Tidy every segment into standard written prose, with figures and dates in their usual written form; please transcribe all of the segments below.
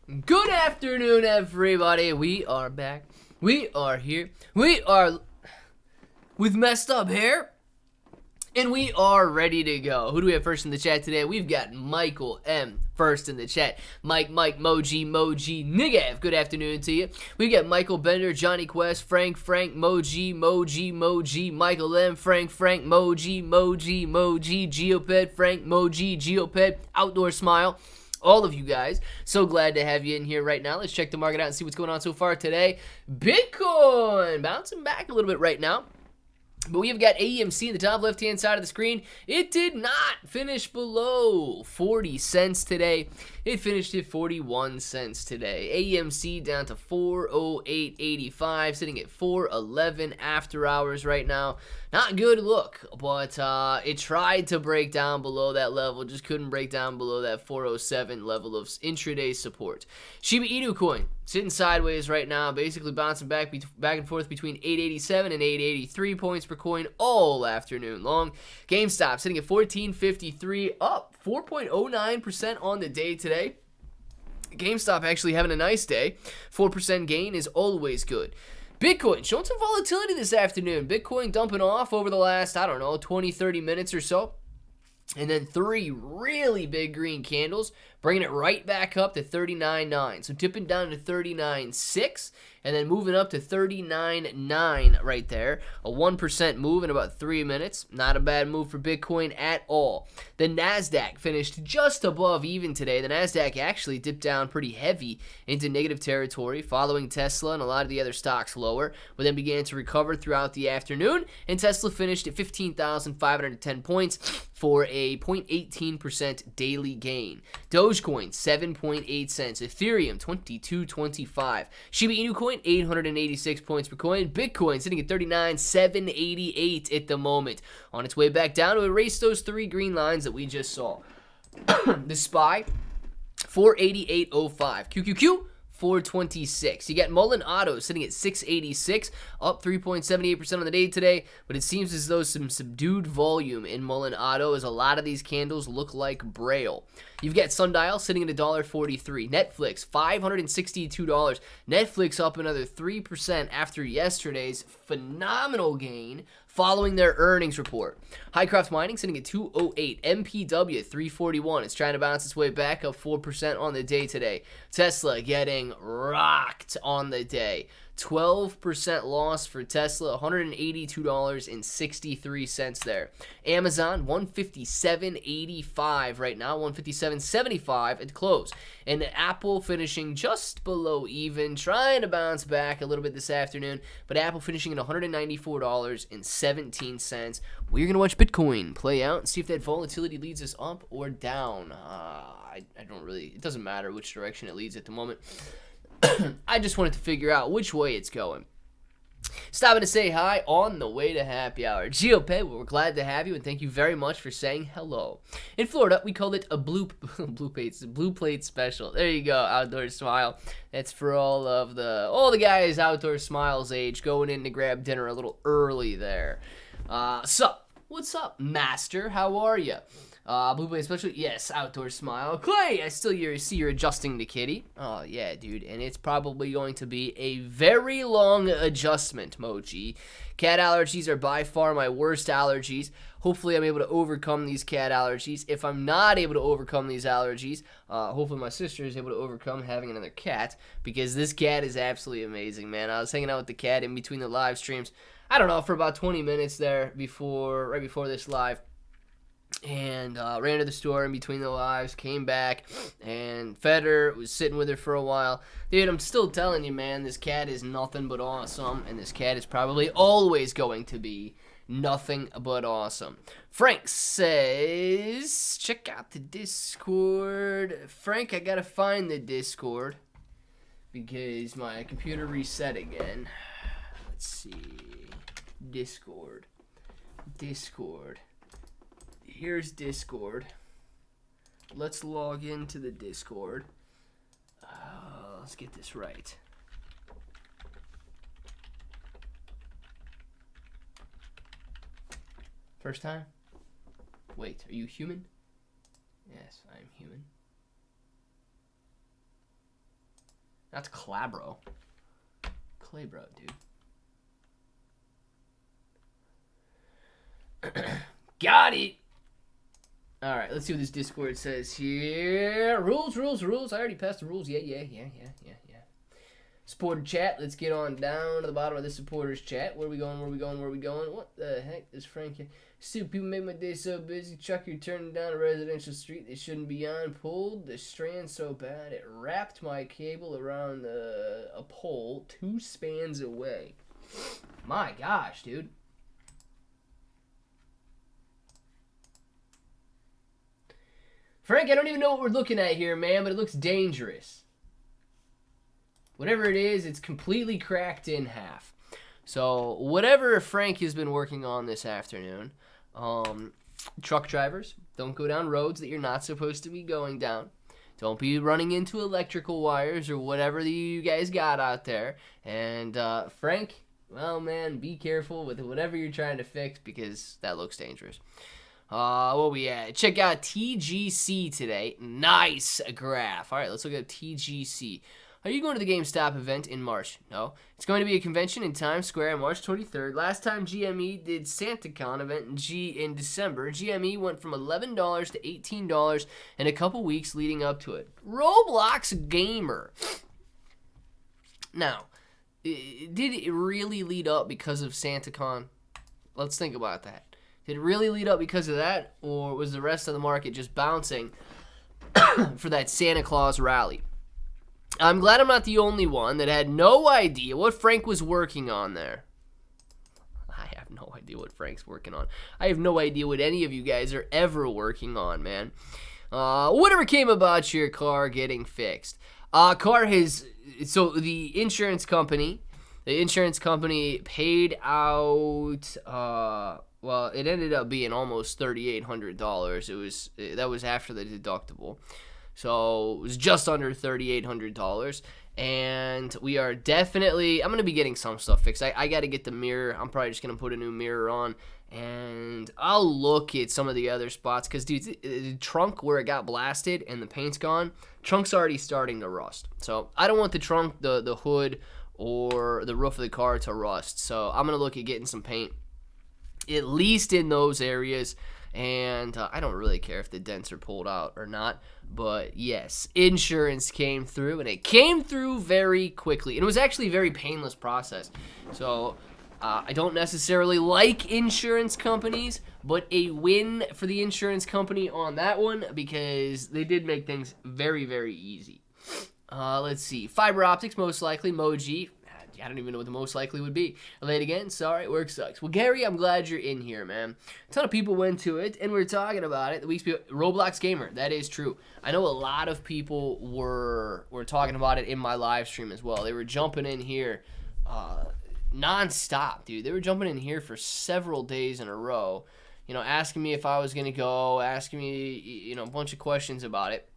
Good afternoon, everybody. We are back. We are here. We are with messed up hair. And we are ready to go. Who do we have first in the chat today? We've got Michael M. first in the chat. Mike, Moji, Nigav. Good afternoon to you. We've got Michael Bender, Johnny Quest, Frank, Moji, Michael M. Frank, Moji, Geoped, Frank, Moji, Geoped, Outdoor Smile. All of you guys, so glad to have you in here right now. Let's check the market out and see what's going on so far today. Bitcoin bouncing back a little bit right now. But we've got AMC in the top left-hand side of the screen. It did not finish below 40 cents today. It finished at 41 cents today. AMC down to 408.85, sitting at 411 after hours right now. Not a good look, but it tried to break down below that level, just couldn't break down below that 407 level of intraday support. Shiba Inu coin sitting sideways right now, basically bouncing back and forth between 887 and 883 points per coin all afternoon long. GameStop sitting at 1453, up 4.09% on the day today. GameStop actually having a nice day. 4% gain is always good. Bitcoin showing some volatility this afternoon. Bitcoin dumping off over the last, 20, 30 minutes or so. And then three really big green candles, bringing it right back up to 39.9. So dipping down to 39.6 and then moving up to 39.9 right there. A 1% move in about 3 minutes. Not a bad move for Bitcoin at all. The NASDAQ finished just above even today. The NASDAQ actually dipped down pretty heavy into negative territory following Tesla and a lot of the other stocks lower, but then began to recover throughout the afternoon. And Tesla finished at 15,510 points for a 0.18% daily gain. Dogecoin, 7.8 cents. Ethereum, 22.25. Shiba Inu coin, 886 points per coin. Bitcoin sitting at 39,788 at the moment. On its way back down to erase those three green lines that we just saw. The SPY, 488.05. QQQ, 426. You got Mullen Auto sitting at 686, up 3.78% on the day today, but it seems as though some subdued volume in Mullen Auto as a lot of these candles look like Braille. You've got Sundial sitting at $1.43. Netflix, $562. Netflix up another 3% after yesterday's phenomenal gain following their earnings report. Highcroft Mining sitting at 208. MPW at 341. It's trying to bounce its way back up 4% on the day today. Tesla getting rocked on the day. 12% loss for Tesla, $182.63 there. Amazon, $157.85 right now, $157.75 at close. And Apple finishing just below even, trying to bounce back a little bit this afternoon, but Apple finishing at $194.17. We're going to watch Bitcoin play out and see if that volatility leads us up or down. I don't really, it doesn't matter which direction it leads at the moment. I just wanted to figure out which way it's going. Stopping to say hi on the way to happy hour. GeoPay, we're glad to have you, and thank you very much for saying hello. In Florida, we called it a blue plate special. There you go, Outdoor Smile. That's for all the guys Outdoor Smile's age going in to grab dinner a little early there. What's up, Master? How are you? Blue Plate Special, yes, Outdoor Smile. Clay, I still see you're adjusting to Kitty. Oh, yeah, dude, and it's probably going to be a very long adjustment, Moji. Cat allergies are by far my worst allergies. Hopefully I'm able to overcome these cat allergies. If I'm not able to overcome these allergies, hopefully my sister is able to overcome having another cat, because this cat is absolutely amazing, man. I was hanging out with the cat in between the live streams, I don't know, for about 20 minutes there right before this live. And ran to the store in between the lives, came back, and fed her, was sitting with her for a while. Dude, I'm still telling you, man, this cat is nothing but awesome, and this cat is probably always going to be nothing but awesome. Frank says, check out the Discord. Frank, I gotta find the Discord, because my computer reset again. Let's see. Discord. Here's Discord. Let's log into the Discord. Let's get this right. First time? Wait, are you human? Yes, I am human. That's Clabro. Claybro, dude. Got it. All right, let's see what this Discord says here. Rules. I already passed the rules. Yeah. Supporter chat. Let's get on down to the bottom of the supporters chat. Where are we going? What the heck is Frank here? Stupid people make my day so busy. Chuck, you're turning down a residential street they shouldn't be on. Pulled the strand so bad it wrapped my cable around a pole 2 spans away. My gosh, dude. Frank, I don't even know what we're looking at here, man, but it looks dangerous. Whatever it is, it's completely cracked in half. So whatever Frank has been working on this afternoon, truck drivers, don't go down roads that you're not supposed to be going down. Don't be running into electrical wires or whatever you guys got out there. And Frank, well, man, be careful with whatever you're trying to fix because that looks dangerous. What we at? Check out TGC today. Nice graph. All right, let's look at TGC. Are you going to the GameStop event in March? No. It's going to be a convention in Times Square on March 23rd. Last time GME did SantaCon event in December, GME went from $11 to $18 in a couple weeks leading up to it. Roblox Gamer. Now, did it really lead up because of SantaCon? Let's think about that. Did it really lead up because of that, or was the rest of the market just bouncing for that Santa Claus rally? I'm glad I'm not the only one that had no idea what Frank was working on there. I have no idea what Frank's working on. I have no idea what any of you guys are ever working on, man. Whatever came about your car getting fixed? So the insurance company paid out, well, it ended up being almost $3,800. That was after the deductible. So it was just under $3,800, and we are definitely, I'm going to be getting some stuff fixed. I got to get the mirror. I'm probably just going to put a new mirror on, and I'll look at some of the other spots, because, dude, the trunk where it got blasted and the paint's gone, trunk's already starting to rust. So I don't want the trunk, the hood, or the roof of the car to rust. So I'm going to look at getting some paint, at least in those areas. And I don't really care if the dents are pulled out or not. But yes, insurance came through, and it came through very quickly. And it was actually a very painless process. So I don't necessarily like insurance companies, but a win for the insurance company on that one, because they did make things very, very easy. Let's see. Fiber optics, most likely. Moji. I don't even know what the most likely would be. Late again? Sorry, work sucks. Well, Gary, I'm glad you're in here, man. A ton of people went to it, and we were talking about it. Roblox Gamer, that is true. I know a lot of people were talking about it in my live stream as well. They were jumping in here non-stop, dude. They were jumping in here for several days in a row, asking me if I was going to go, asking me, a bunch of questions about it.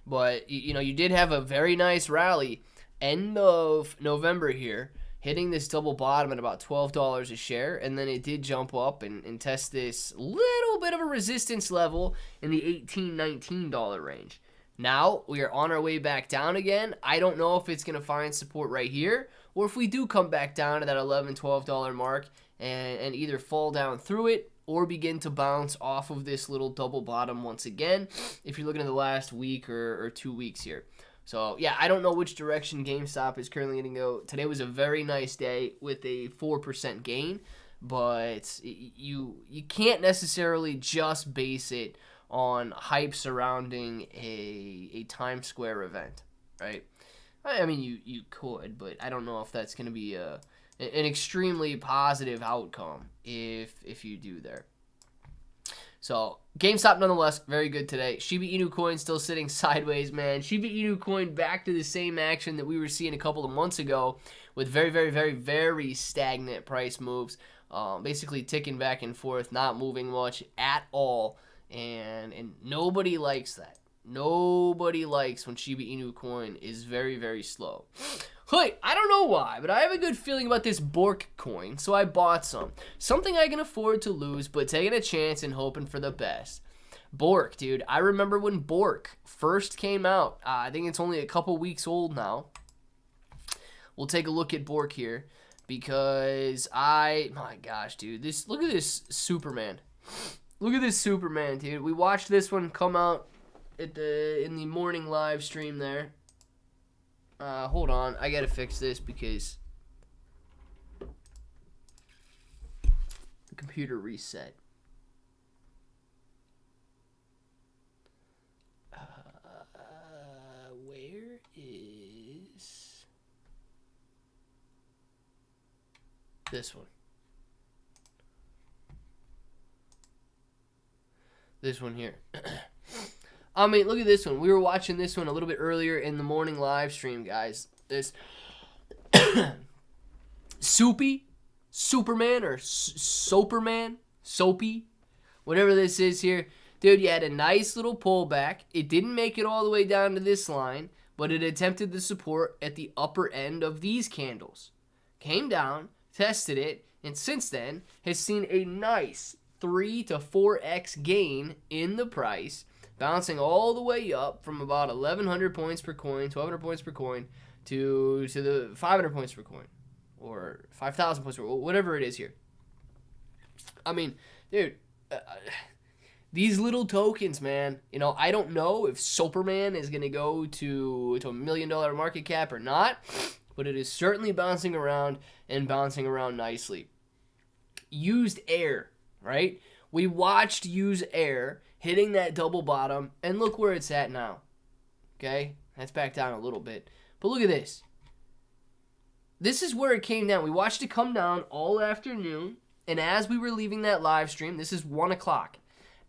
But, you did have a very nice rally end of November here, hitting this double bottom at about $12 a share, and then it did jump up and test this little bit of a resistance level in the $18, $19 range. Now, we are on our way back down again. I don't know if it's going to find support right here, or if we do come back down to that $11, $12 mark and either fall down through it or begin to bounce off of this little double bottom once again, if you're looking at the last week or 2 weeks here. So, yeah, I don't know which direction GameStop is currently going to go. Today was a very nice day with a 4% gain, but you can't necessarily just base it on hype surrounding a Times Square event, right? I mean, you could, but I don't know if that's going to be an extremely positive outcome if you do there. So, GameStop nonetheless, very good today. Shiba Inu coin still sitting sideways, man. Shiba Inu coin back to the same action that we were seeing a couple of months ago with very, very, very, very stagnant price moves. Basically ticking back and forth, not moving much at all. And nobody likes that. Nobody likes when Shiba Inu coin is very, very slow. Hey, I don't know why, but I have a good feeling about this Bork coin, so I bought some. Something I can afford to lose, but taking a chance and hoping for the best. Bork, dude. I remember when Bork first came out. I think it's only a couple weeks old now. We'll take a look at Bork here because my gosh, dude. Look at this Superman. Look at this Superman, dude. We watched this one come out in the morning live stream there. Hold on. I gotta fix this because the computer reset. Where is this one? This one here. I mean, look at this one. We were watching this one a little bit earlier in the morning live stream, guys. This Superman or Soapy, whatever this is here. Dude, you had a nice little pullback. It didn't make it all the way down to this line, but it attempted the support at the upper end of these candles. Came down, tested it, and since then has seen a nice 3 to 4x gain in the price, bouncing all the way up from about 1,100 points per coin, 1,200 points per coin, to the 500 points per coin, or 5,000 points per coin, whatever it is here. I mean, dude, these little tokens, man, you know, I don't know if Superman is going to go to $1 million market cap or not, but it is certainly bouncing around and bouncing around nicely. Used Air, right? We watched Use Air hitting that double bottom, and look where it's at now. Okay? That's back down a little bit. But look at this. This is where it came down. We watched it come down all afternoon, and as we were leaving that live stream, this is 1 o'clock.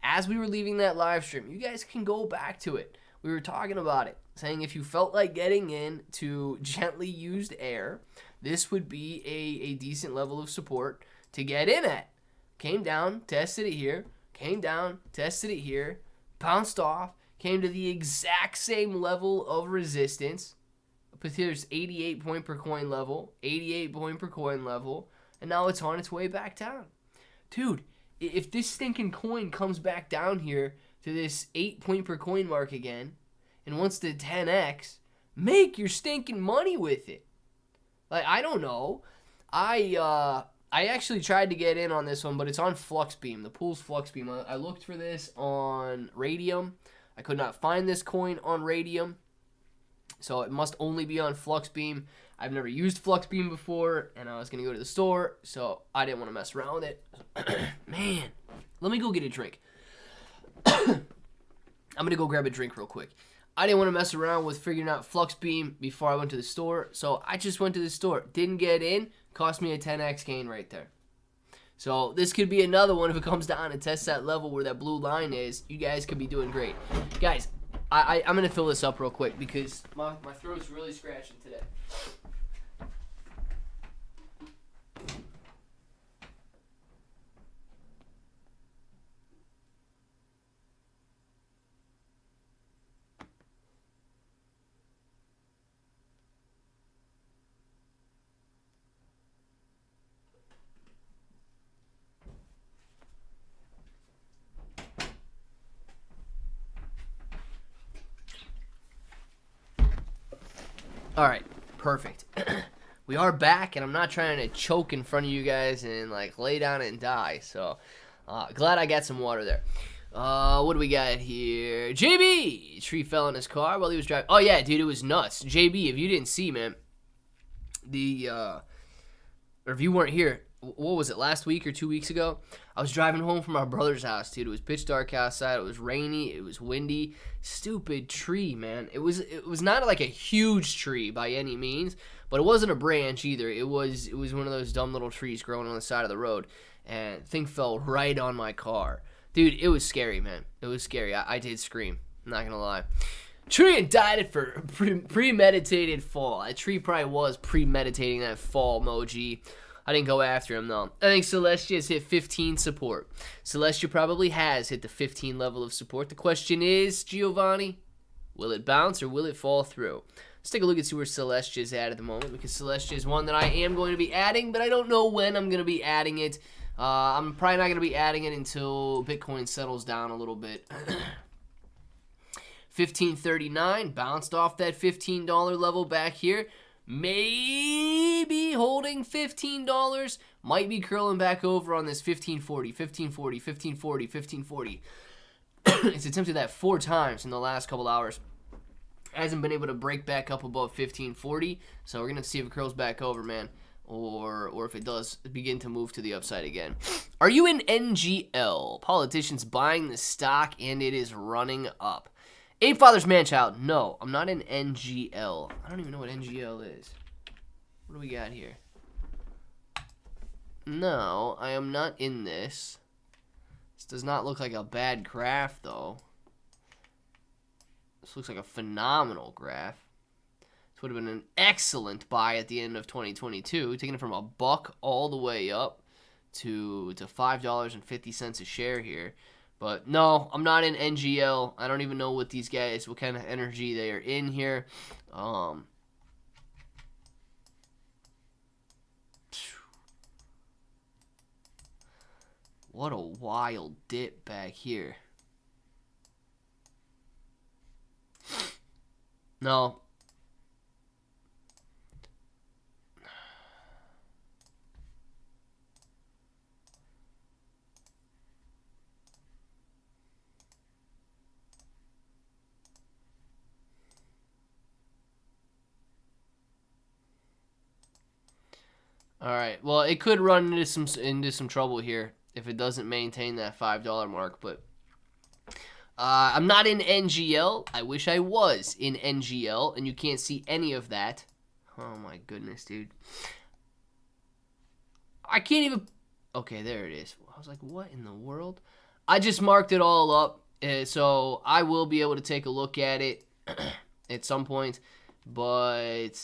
As we were leaving that live stream, you guys can go back to it. We were talking about it, saying if you felt like getting in to gently used Air, this would be a decent level of support to get in at. Came down, tested it here, came down, tested it here, bounced off, came to the exact same level of resistance. Here's 88 point per coin level, 88 point per coin level, and now it's on its way back down. Dude, if this stinking coin comes back down here to this 8 point per coin mark again and wants to 10x, make your stinking money with it. Like, I don't know. I actually tried to get in on this one, but it's on Fluxbeam. The pool's Fluxbeam. I looked for this on Radium. I could not find this coin on Radium, so it must only be on Fluxbeam. I've never used Fluxbeam before, and I was going to go to the store, so I didn't want to mess around with it. Man, let me go get a drink. I'm going to go grab a drink real quick. I didn't want to mess around with figuring out Fluxbeam before I went to the store, so I just went to the store. Didn't get in. Cost me a 10x gain right there. So this could be another one if it comes down and tests that level where that blue line is. You guys could be doing great. Guys, I'm going to fill this up real quick because my throat's really scratching today. All right, perfect. We are back, and I'm not trying to choke in front of you guys and like lay down and die. So, glad I got some water there. What do we got here? JB, tree fell in his car while he was driving. Oh yeah, dude, it was nuts. JB, if you didn't see, man, or if you weren't here, what was it, last week or 2 weeks ago? I was driving home from our brother's house, dude. It was pitch dark outside. It was rainy. It was windy. Stupid tree, man. It was not like a huge tree by any means, but it wasn't a branch either. It was one of those dumb little trees growing on the side of the road, and the thing fell right on my car. Dude, it was scary, man. It was scary. I did scream. I'm not gonna lie. Tree indicted for premeditated fall. That tree probably was premeditating that fall, Moji. I didn't go after him, though. I think Celestia has hit 15 support. Celestia probably has hit the 15 level of support. The question is, Giovanni, will it bounce or will it fall through? Let's take a look and see where Celestia is at the moment, because Celestia is one that I am going to be adding, but I don't know when I'm going to be adding it. I'm probably not going to be adding it until Bitcoin settles down a little bit. 1539, bounced off that $15 level back here. Maybe holding $15. Might be curling back over on this 1540, 1540, 1540, 1540. It's attempted that 4 times in the last couple hours. Hasn't been able to break back up above 1540. So we're going to see if it curls back over, man. Or if it does begin to move to the upside again. Are you in NGL? Politicians buying the stock and it is running up. Ape Father's Manchild. No, I'm not in NGL. I don't even know what NGL is. What do we got here? No, I am not in this. This does not look like a bad graph, though. This looks like a phenomenal graph. This would have been an excellent buy at the end of 2022, taking it from $1 all the way up to $5.50 a share here. But no, I'm not in NGL. I don't even know what these guys, what kind of energy they are in here. What a wild dip back here. No. All right. Well, it could run into some trouble here if it doesn't maintain that $5 mark, but I'm not in NGL. I wish I was in NGL, and you can't see any of that. Oh my goodness, dude. I can't even... Okay, there it is. I was like, what in the world? I just marked it all up, so I will be able to take a look at it at some point, but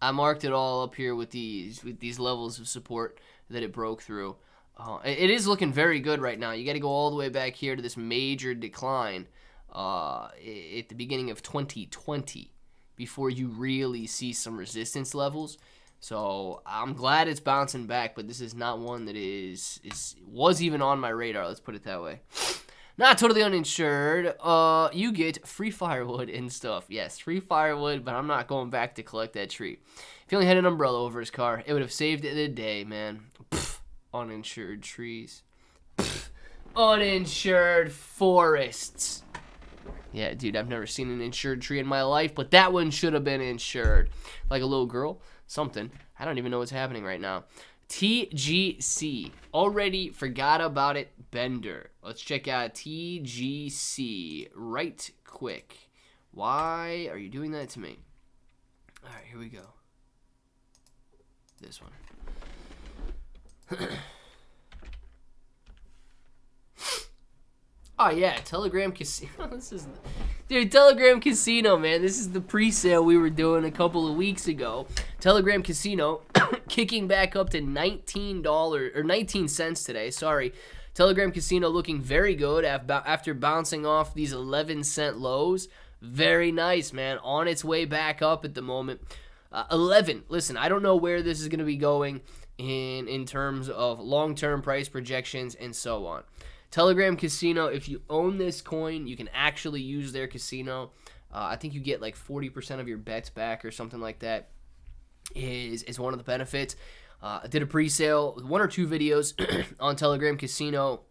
I marked it all up here with these levels of support that it broke through. It is looking very good right now. You got to go all the way back here to this major decline at the beginning of 2020 before you really see some resistance levels. So I'm glad it's bouncing back, but this is not one that was even on my radar. Let's put it that way. Not totally uninsured. You get free firewood and stuff. Yes, free firewood, but I'm not going back to collect that tree. If he only had an umbrella over his car, it would have saved the day, man. Pfft, uninsured trees. Pfft, uninsured forests. Yeah, dude, I've never seen an insured tree in my life, but that one should have been insured. Like a little girl, something. I don't even know what's happening right now. TGC. Already forgot about it. Bender. Let's check out TGC right quick. Why are you doing that to me? All right, here we go. This one. Oh yeah, Telegram Casino. Dude, Telegram Casino, man. This is the pre-sale we were doing a couple of weeks ago. Telegram Casino kicking back up to $19 or 19 cents today. Sorry. Telegram Casino looking very good after bouncing off these 11-cent lows. Very nice, man. On its way back up at the moment. 11. Listen, I don't know where this is going to be going in terms of long-term price projections and so on. Telegram Casino, if you own this coin, you can actually use their casino. I think you get like 40% of your bets back or something like that is one of the benefits. I did a pre-sale, 1 or 2 videos on Telegram Casino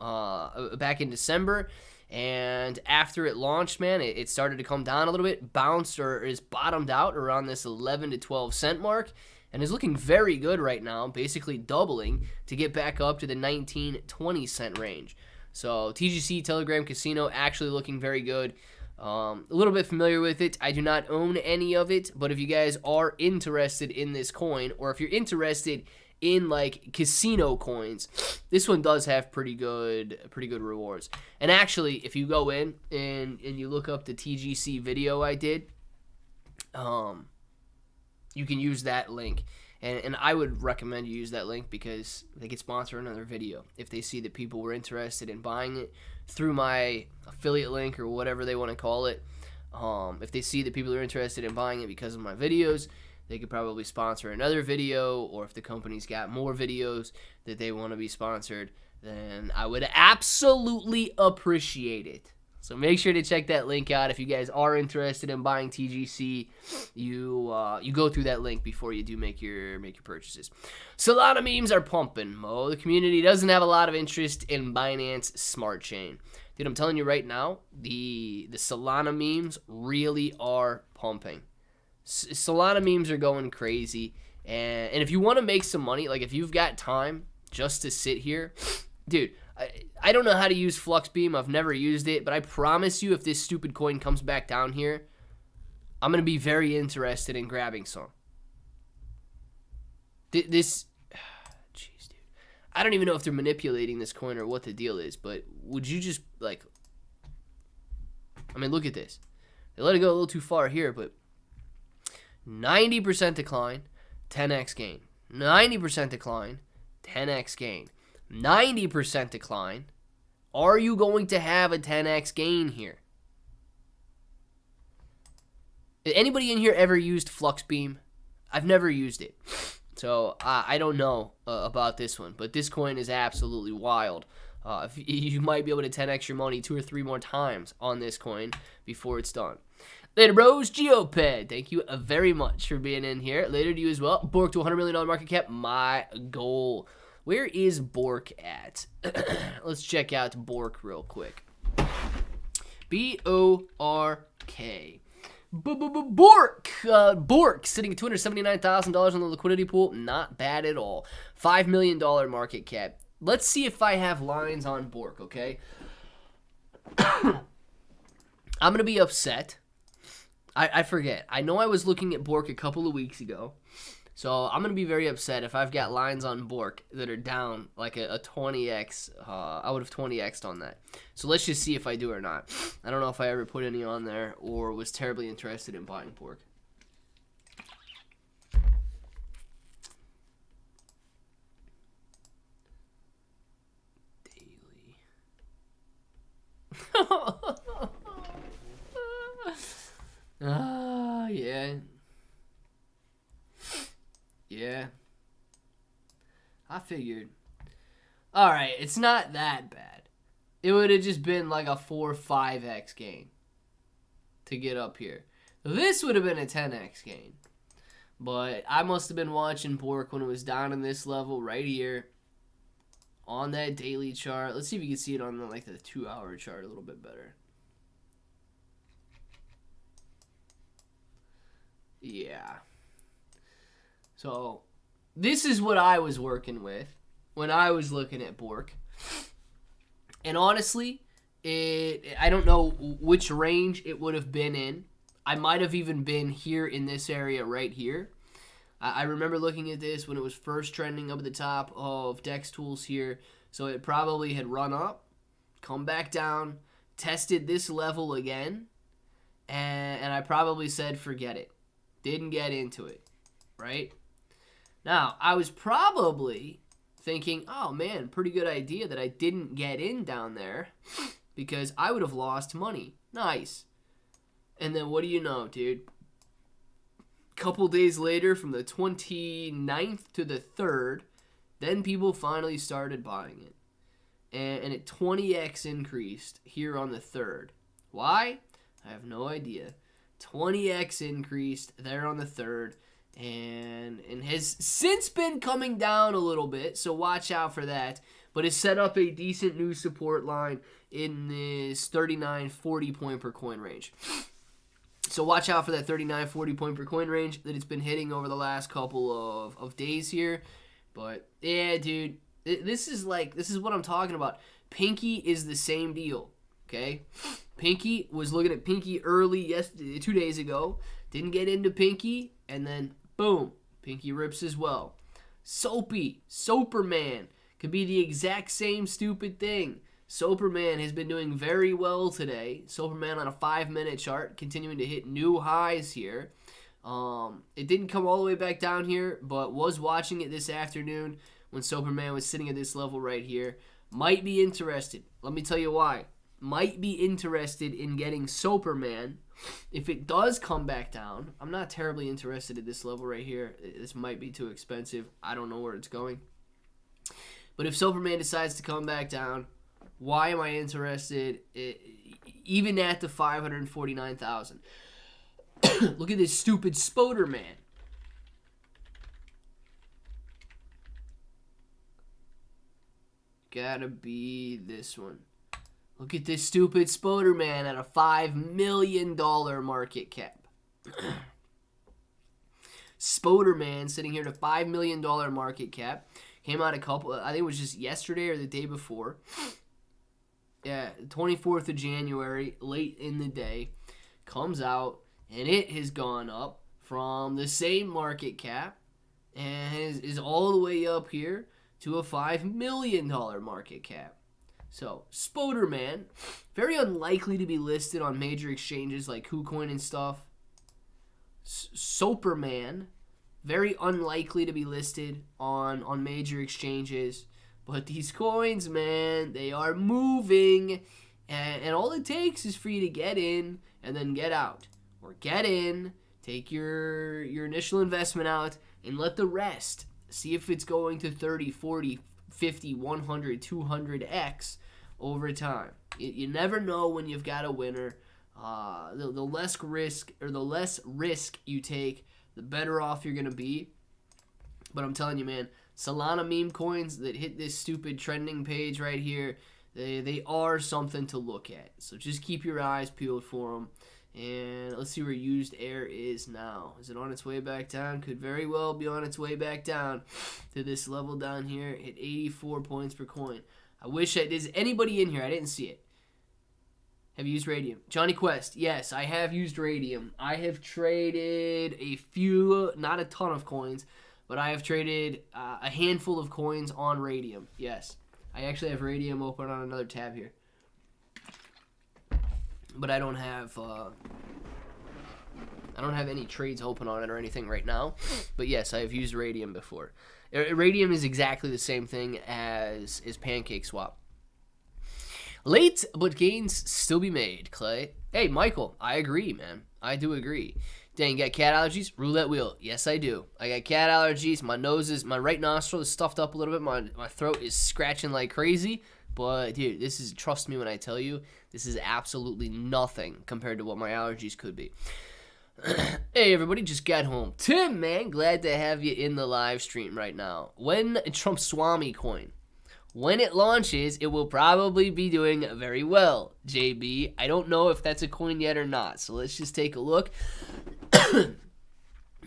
back in December. And after it launched, man, it started to come down a little bit, bounced or is bottomed out around this 11 to 12 cent mark. And is looking very good right now, basically doubling to get back up to the 19-20 cent range. So TGC Telegram Casino actually looking very good. A little bit familiar with it. I do not own any of it, but if you guys are interested in this coin, or if you're interested in like casino coins, this one does have pretty good rewards. And actually, if you go in and you look up the TGC video I did, you can use that link. And I would recommend you use that link because they could sponsor another video if they see that people were interested in buying it through my affiliate link or whatever they want to call it. If they see that people are interested in buying it because of my videos, they could probably sponsor another video, or if the company's got more videos that they want to be sponsored, then I would absolutely appreciate it. So make sure to check that link out. If you guys are interested in buying TGC, you go through that link before you do make your purchases. Solana memes are pumping, Mo. The community doesn't have a lot of interest in Binance Smart Chain. Dude, I'm telling you right now, the Solana memes really are pumping. Solana memes are going crazy. And if you want to make some money, like if you've got time just to sit here, dude, I don't know how to use Fluxbeam. I've never used it, but I promise you if this stupid coin comes back down here, I'm going to be very interested in grabbing some. Jeez, dude. I don't even know if they're manipulating this coin or what the deal is, but would you just, like, I mean, look at this. They let it go a little too far here, but 90% decline, 10x gain. 90% decline, 10x gain. 90% decline. Are you going to have a 10x gain here? Anybody in here ever used Fluxbeam? I've never used it. So I don't know about this one, but this coin is absolutely wild. You might be able to 10x your money 2 or 3 more times on this coin before it's done. Later, bros. Geoped, thank you very much for being in here. Later to you as well. Bork to $100 million market cap, my goal. Where is Bork at? Let's check out Bork real quick. B-O-R-K. Bork! Bork sitting at $279,000 on the liquidity pool. Not bad at all. $5 million market cap. Let's see if I have lines on Bork, okay? I'm going to be upset. I forget. I know I was looking at Bork a couple of weeks ago. So I'm going to be very upset if I've got lines on Bork that are down like a 20x. I would have 20x'd on that. So let's just see if I do or not. I don't know if I ever put any on there or was terribly interested in buying Bork. Daily. Yeah. Yeah. I figured. Alright, it's not that bad. It would have just been like a 4 or 5x gain to get up here. This would have been a 10x gain. But I must have been watching Bork when it was down in this level right here on that daily chart. Let's see if you can see it on the 2-hour chart a little bit better. Yeah. So, this is what I was working with when I was looking at Bork. And honestly, I don't know which range it would have been in. I might have even been here in this area right here. I remember looking at this when it was first trending up at the top of Dex Tools here. So it probably had run up, come back down, tested this level again, and I probably said forget it. Didn't get into it, right? Now, I was probably thinking, oh man, pretty good idea that I didn't get in down there because I would have lost money. Nice. And then what do you know, dude? Couple days later, from the 29th to the 3rd, then people finally started buying it. And it 20x increased here on the 3rd. Why? I have no idea. 20x increased there on the 3rd. And has since been coming down a little bit, so watch out for that. But has set up a decent new support line in this 39-40 point per coin range. So watch out for that 39-40 point per coin range that it's been hitting over the last couple of days here. But yeah, dude, this is what I'm talking about. Pinky is the same deal, okay? Pinky was looking at Pinky early 2 days ago. Didn't get into Pinky, and then boom, Pinky rips as well. Soperman could be the exact same stupid thing. Soperman has been doing very well today. Soperman on a 5-minute chart, continuing to hit new highs here. It didn't come all the way back down here, but was watching it this afternoon when Soperman was sitting at this level right here. Might be interested. Let me tell you why. might be interested in getting Superman. If it does come back down, I'm not terribly interested at this level right here. This might be too expensive. I don't know where it's going. But if Superman decides to come back down, why am I interested even at the 549,000? Look at this stupid Spoderman. Gotta be this one. Look at this stupid Spoderman at a $5 million market cap. Spoderman sitting here at a $5 million market cap. Came out I think it was just yesterday or the day before. Yeah, 24th of January, late in the day. Comes out, and it has gone up from the same market cap and is all the way up here to a $5 million market cap. So, Spoderman, very unlikely to be listed on major exchanges like KuCoin and stuff. Superman, very unlikely to be listed on major exchanges. But these coins, man, they are moving. And all it takes is for you to get in and then get out. Or get in, take your initial investment out, and let the rest. See if it's going to 30, 40, 50, 100, 200x over time. You never know when you've got a winner. The less risk you take, the better off you're going to be. But I'm telling you, man, Solana meme coins that hit this stupid trending page right here, they are something to look at. So just keep your eyes peeled for them. And let's see where used air is now. Is it on its way back down? Could very well be on its way back down to this level down here at 84 points per coin. I wish is anybody in here? I didn't see it. Have you used Radium? Johnny Quest, yes, I have used Radium. I have traded a few, not a ton of coins, but I have traded a handful of coins on Radium. Yes, I actually have Radium open on another tab here. But I don't have any trades open on it or anything right now. But yes, I have used Radium before. Radium is exactly the same thing as PancakeSwap. Late, but gains still be made, Clay. Hey, Michael, I agree, man. I do agree. Dang, you got cat allergies? Roulette wheel. Yes, I do. I got cat allergies. My right nostril is stuffed up a little bit. My throat is scratching like crazy. But, dude, trust me when I tell you, this is absolutely nothing compared to what my allergies could be. Hey, everybody, just got home. Tim, man, glad to have you in the live stream right now. When Trump Swami coin, when it launches, it will probably be doing very well, JB. I don't know if that's a coin yet or not, so let's just take a look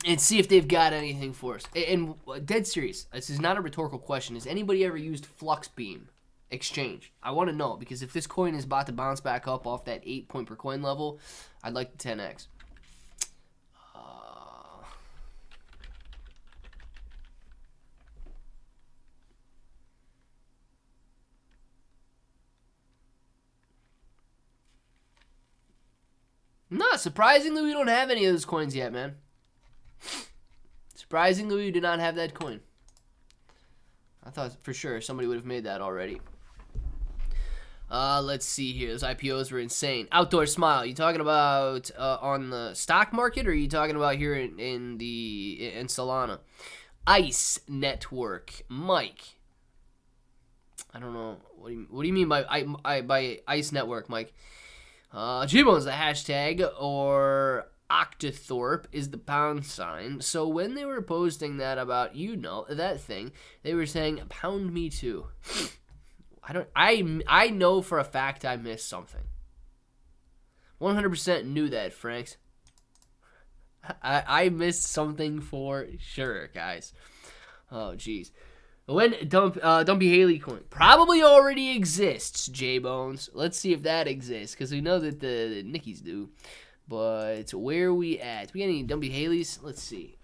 and see if they've got anything for us. And dead serious, this is not a rhetorical question. Has anybody ever used Fluxbeam Exchange? I want to know, because if this coin is about to bounce back up off that 8 point per coin level, I'd like the 10x. No, surprisingly, we don't have any of those coins yet, man. Surprisingly, we do not have that coin. I thought for sure somebody would have made that already. Let's see here. Those IPOs were insane. Outdoor Smile. You talking about on the stock market, or are you talking about here in Solana? ICE Network. Mike. I don't know. What do you mean by ICE Network, Mike? Gbone's the hashtag, or Octothorpe is the pound sign. So when they were posting that about, that thing, they were saying, pound me too. I know for a fact I missed something. 100% knew that, Franks. I missed something for sure, guys. Oh, jeez. When Dumpy Haley coin probably already exists, J-Bones. Let's see if that exists, because we know that the Nickies do. But where are we at? We got any Dumpy Haleys? Let's see.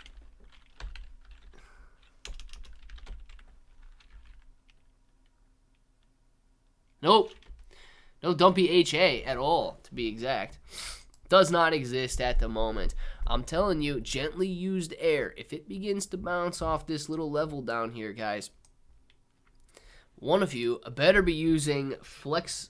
Nope. No Dumpy HA at all, to be exact. Does not exist at the moment. I'm telling you, gently used air. If it begins to bounce off this little level down here, guys, one of you better be using Flux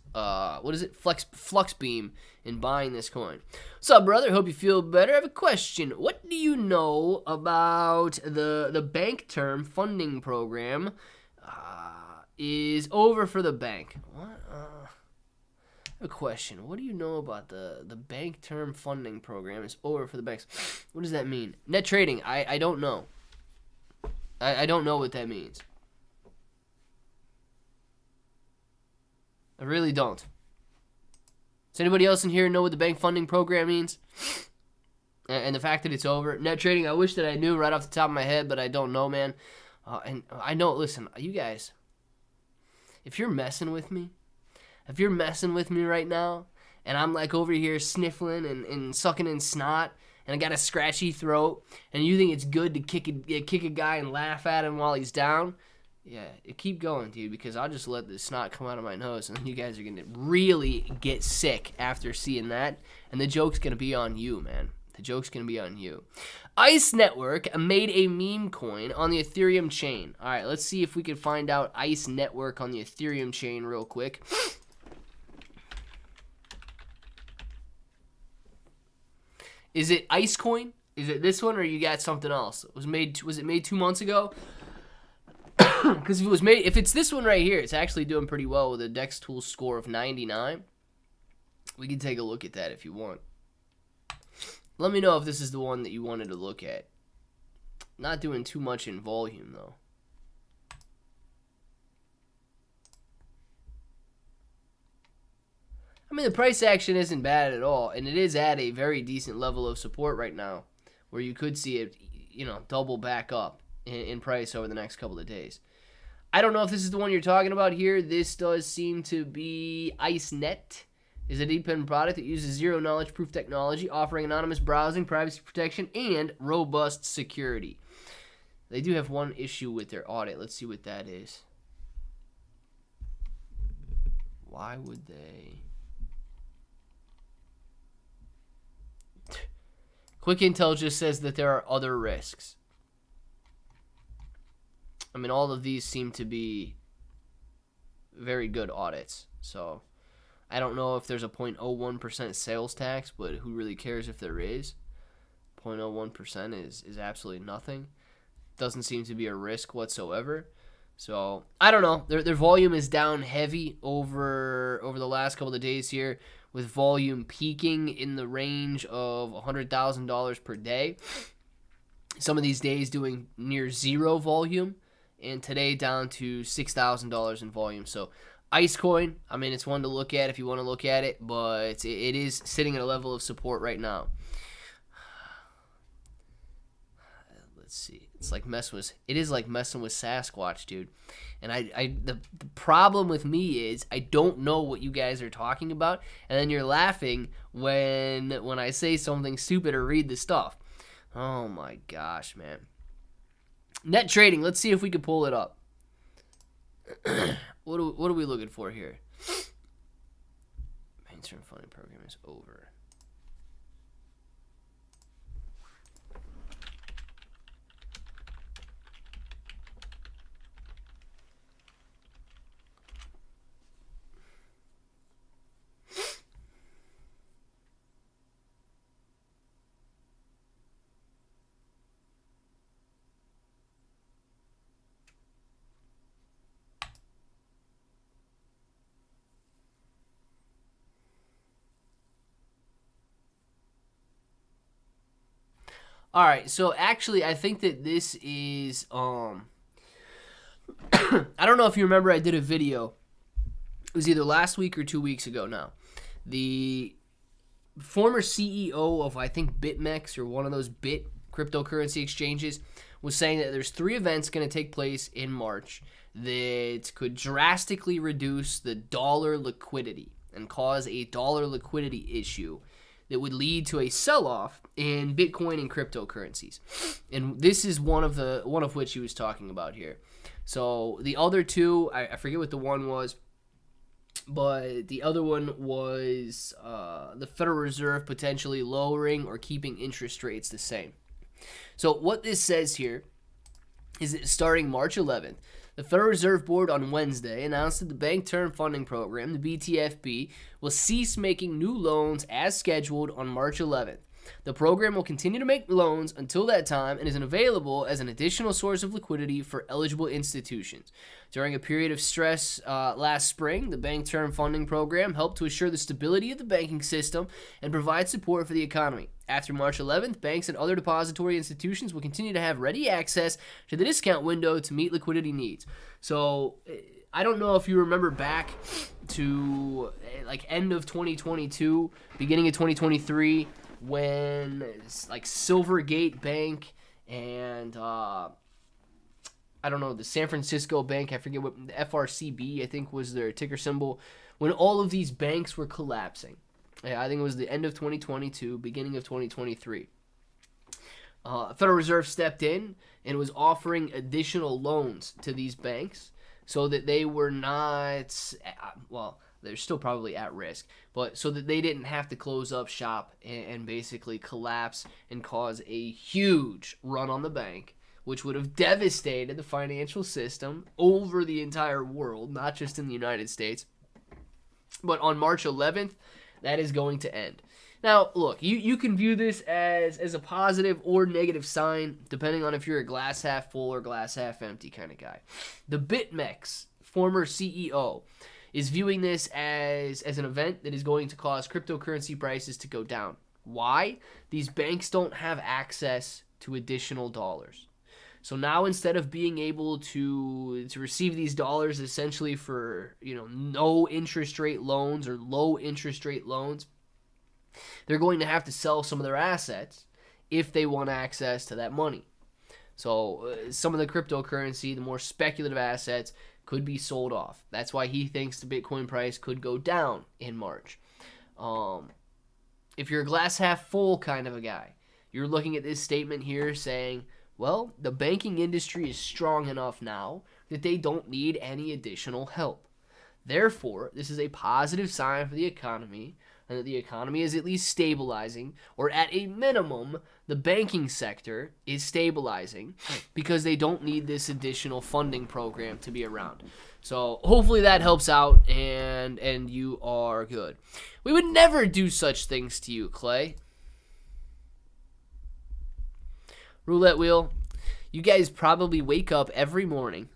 Beam in buying this coin. What's up, brother? Hope you feel better. I have a question. What do you know about the bank term funding program is over for the bank? What? A question. What do you know about the bank term funding program is over for the banks? What does that mean? Net trading. I don't know. I don't know what that means. I really don't. Does anybody else in here know what the bank funding program means? And the fact that it's over. Net trading, I wish that I knew right off the top of my head, but I don't know, man. And I know, listen, you guys, if you're messing with me, right now, and I'm like over here sniffling and sucking in snot, and I got a scratchy throat, and you think it's good to kick a guy and laugh at him while he's down, yeah, keep going, dude, because I'll just let the snot come out of my nose, and you guys are going to really get sick after seeing that, and the joke's going to be on you, man. The joke's going to be on you. ICE Network made a meme coin on the Ethereum chain. All right, let's see if we can find out ICE Network on the Ethereum chain real quick. Is it ICE coin? Is it this one, or you got something else? Was it made 2 months ago? Because if it's this one right here, it's actually doing pretty well with a Dex Tools score of 99. We can take a look at that if you want. Let me know if this is the one that you wanted to look at. Not doing too much in volume, though. I mean, the price action isn't bad at all, and it is at a very decent level of support right now, where you could see it, double back up in price over the next couple of days. I don't know if this is the one you're talking about here. This does seem to be IceNet. Is a dependent product that uses zero-knowledge proof technology, offering anonymous browsing, privacy protection, and robust security. They do have one issue with their audit. Let's see what that is. Why would they? Quick Intel just says that there are other risks. I mean, all of these seem to be very good audits. So, I don't know if there's a 0.01% sales tax, but who really cares if there is? 0.01% is absolutely nothing. Doesn't seem to be a risk whatsoever. So, I don't know. Their volume is down heavy over the last couple of days here, with volume peaking in the range of $100,000 per day. Some of these days doing near zero volume, and today down to $6,000 in volume. So, ICE coin, I mean, it's one to look at if you want to look at it, but it is sitting at a level of support right now. Let's see. It is like messing with Sasquatch, dude. And the problem with me is I don't know what you guys are talking about, and then you're laughing when I say something stupid or read the stuff. Oh my gosh, man. Net trading. Let's see if we can pull it up. What are we looking for here? Mainstream funding program is over. All right, so actually, I think that this is, I don't know if you remember, I did a video. It was either last week or 2 weeks ago now. The former CEO of, I think, BitMEX, or one of those Bit cryptocurrency exchanges, was saying that there's 3 events going to take place in March that could drastically reduce the dollar liquidity and cause a dollar liquidity issue that would lead to a sell-off in Bitcoin and cryptocurrencies. And this is one of which he was talking about here. So the other two, I forget what the one was, but the other one was the Federal Reserve potentially lowering or keeping interest rates the same. So what this says here is that starting March 11th, The Federal Reserve Board on Wednesday announced that the Bank Term Funding Program, the BTFP, will cease making new loans as scheduled on March 11th. The program will continue to make loans until that time and is available as an additional source of liquidity for eligible institutions. During a period of stress last spring, the Bank Term Funding Program helped to assure the stability of the banking system and provide support for the economy. After March 11th, banks and other depository institutions will continue to have ready access to the discount window to meet liquidity needs. So, I don't know if you remember back to like end of 2022, beginning of 2023, when like Silvergate Bank and I don't know, the San Francisco Bank, I forget what, the FRCB I think was their ticker symbol, when all of these banks were collapsing. I think it was the end of 2022, beginning of 2023. Federal Reserve stepped in and was offering additional loans to these banks so that they were not, well, they're still probably at risk, but so that they didn't have to close up shop and basically collapse and cause a huge run on the bank, which would have devastated the financial system over the entire world, not just in the United States. But on March 11th, that is going to end. Now, look, you can view this as a positive or negative sign, depending on if you're a glass half full or glass half empty kind of guy. The BitMEX former CEO is viewing this as an event that is going to cause cryptocurrency prices to go down. Why? These banks don't have access to additional dollars. So now instead of being able to receive these dollars essentially for, no interest rate loans or low interest rate loans, they're going to have to sell some of their assets if they want access to that money. So some of the cryptocurrency, the more speculative assets, could be sold off. That's why he thinks the Bitcoin price could go down in March. If you're a glass half full kind of a guy, you're looking at this statement here saying, well, the banking industry is strong enough now that they don't need any additional help. Therefore, this is a positive sign for the economy, and that the economy is at least stabilizing, or at a minimum, the banking sector is stabilizing because they don't need this additional funding program to be around. So hopefully that helps out and you are good. We would never do such things to you, Clay. Roulette wheel, you guys probably wake up every morning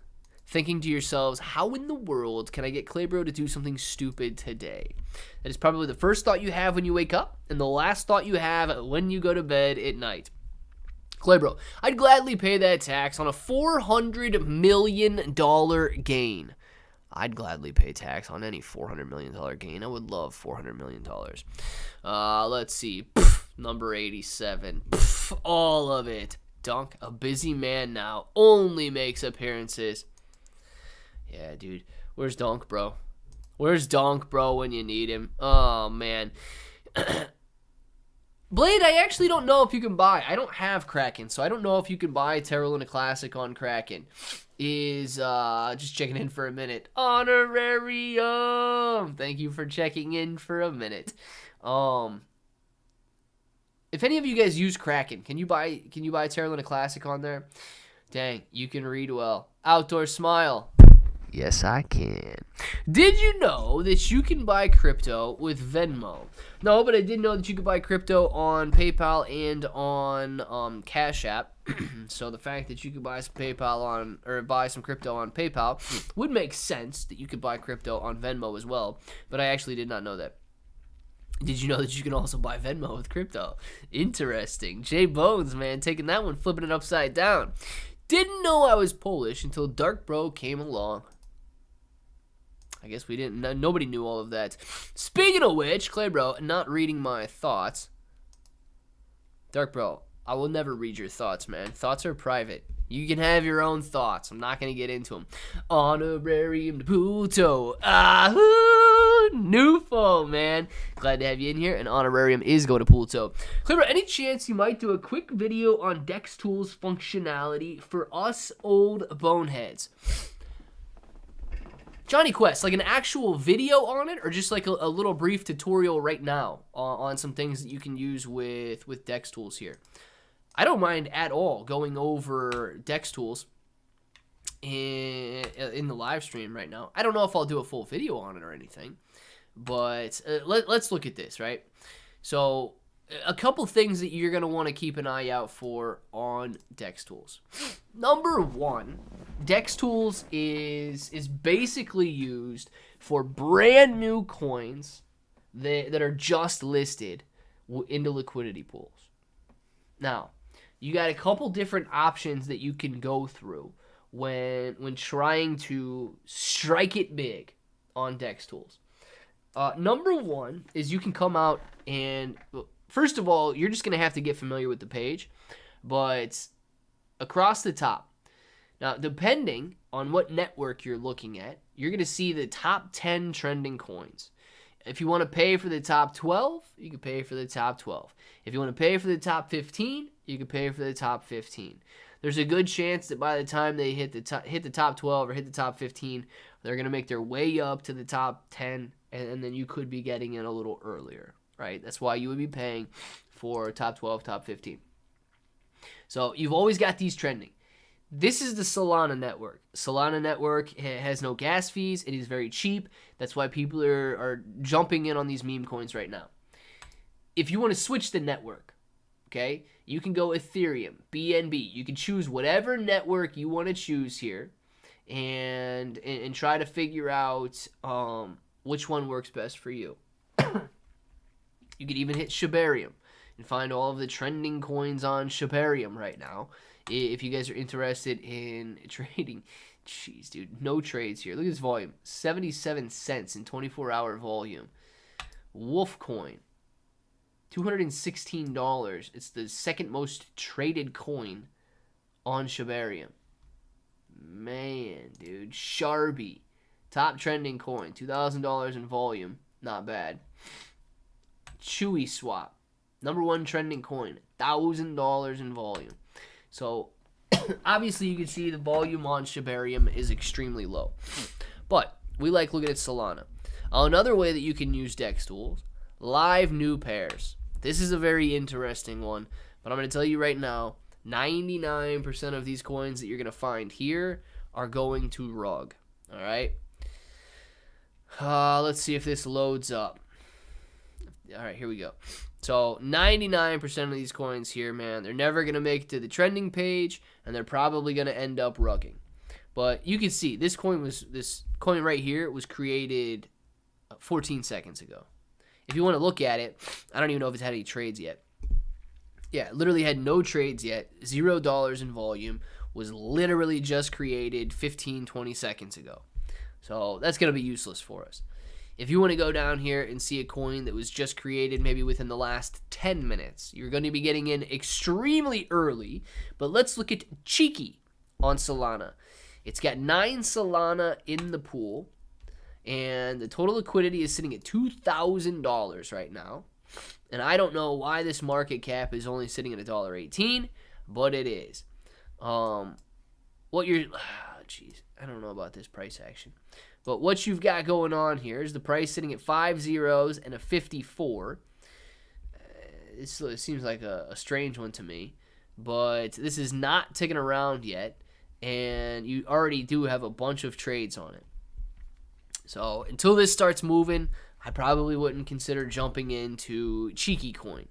thinking to yourselves, how in the world can I get Claybro to do something stupid today? That is probably the first thought you have when you wake up and the last thought you have when you go to bed at night. Claybro, I'd gladly pay that tax on a $400 million gain. I'd gladly pay tax on any $400 million gain. I would love $400 million. Let's see. Number 87. All of it. Dunk, a busy man now, only makes appearances. Yeah, dude. Where's Donk, bro? Where's Donk, bro, when you need him? Oh, man. Blade, I actually don't know if you can buy. I don't have Kraken, so I don't know if you can buy Terra Luna Classic on Kraken. Just checking in for a minute. Honorarium! Thank you for checking in for a minute. If any of you guys use Kraken, can you buy Terra Luna Classic on there? Dang, you can read well. Outdoor Smile. Yes, I can. Did you know that you can buy crypto with Venmo? No, but I did know that you could buy crypto on PayPal and on Cashapp. So the fact that you could buy some buy some crypto on PayPal would make sense that you could buy crypto on Venmo as well. But I actually did not know that. Did you know that you can also buy Venmo with crypto? Interesting. Jay Bones, man, taking that one, flipping it upside down. Didn't know I was Polish until Dark Bro came along. I guess we didn't. Nobody knew all of that. Speaking of which, Clay Bro, not reading my thoughts. Dark Bro, I will never read your thoughts, man. Thoughts are private. You can have your own thoughts. I'm not going to get into them. Honorarium to Puto. Ahoo! Newfo, man. Glad to have you in here. And honorarium is going to Puto. Clever, any chance you might do a quick video on Dex Tools functionality for us old boneheads? Johnny Quest, like an actual video on it, or just like a little brief tutorial right now on some things that you can use with Dex Tools here? I don't mind at all going over Dex Tools in the live stream right now. I don't know if I'll do a full video on it or anything, but let's look at this, right? So a couple things that you're going to want to keep an eye out for on DEX Tools. Number one, DEX Tools is basically used for brand new coins that are just listed into liquidity pools. Now, you got a couple different options that you can go through when trying to strike it big on DEX Tools. Number one is you can come out and, first of all, you're just going to have to get familiar with the page, but across the top. Now, depending on what network you're looking at, you're going to see the top 10 trending coins. If you want to pay for the top 12, you can pay for the top 12. If you want to pay for the top 15, you can pay for the top 15. There's a good chance that by the time they hit the top 12 or hit the top 15, they're going to make their way up to the top 10, and then you could be getting in a little earlier, right? That's why you would be paying for top 12, top 15. So you've always got these trending. This is the Solana network. Solana network has no gas fees. It is very cheap. That's why people are jumping in on these meme coins right now. If you want to switch the network, okay, you can go Ethereum, BNB. You can choose whatever network you want to choose here and try to figure out which one works best for you. You could even hit Shibarium and find all of the trending coins on Shibarium right now. If you guys are interested in trading. Jeez, dude, no trades here. Look at this volume. 77 cents in 24-hour volume. Wolf coin. $216. It's the second most traded coin on Shibarium. Man, dude. Sharby. Top trending coin. $2,000 in volume. Not bad. Chewy Swap. Number one trending coin. $1,000 in volume. So, obviously, you can see the volume on Shibarium is extremely low. But we like looking at Solana. Another way that you can use DEX Tools, live new pairs. This is a very interesting one, but I'm going to tell you right now, 99% of these coins that you're going to find here are going to rug. All right? Let's see if this loads up. All right, here we go. So 99% of these coins here, man, they're never going to make it to the trending page, and they're probably going to end up rugging. But you can see this coin right here was created 14 seconds ago. If you want to look at it, I don't even know if it's had any trades yet. Yeah, it literally had no trades yet. $0 in volume. Was literally just created 15, 20 seconds ago. So that's going to be useless for us. If you want to go down here and see a coin that was just created maybe within the last 10 minutes, you're going to be getting in extremely early. But let's look at Cheeky on Solana. It's got 9 Solana in the pool, and the total liquidity is sitting at $2,000 right now. And I don't know why this market cap is only sitting at $1.18, but it is. I don't know about this price action. But what you've got going on here is the price sitting at 5 zeros and a 54. It seems like a strange one to me. But this is not ticking around yet. And you already do have a bunch of trades on it. So until this starts moving, I probably wouldn't consider jumping into Cheeky Coin.